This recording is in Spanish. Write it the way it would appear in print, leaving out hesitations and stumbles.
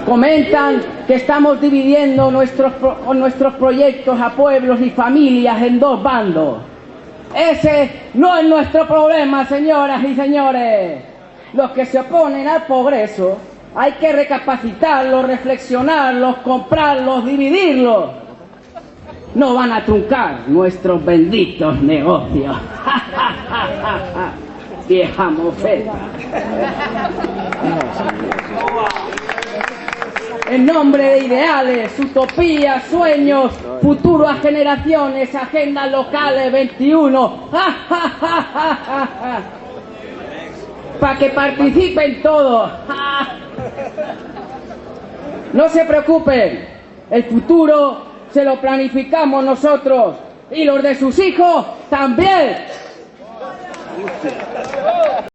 Comentan que estamos dividiendo nuestros proyectos a pueblos y familias en dos bandos. Ese no es nuestro problema, señoras y señores. Los que se oponen al progreso hay que recapacitarlos, reflexionarlos, comprarlos, dividirlos. No van a truncar nuestros benditos negocios. Vieja mofeta. En nombre de ideales, utopías, sueños, futuro a generaciones, agendas locales 21. Para que participen todos. No se preocupen, el futuro se lo planificamos nosotros y los de sus hijos también.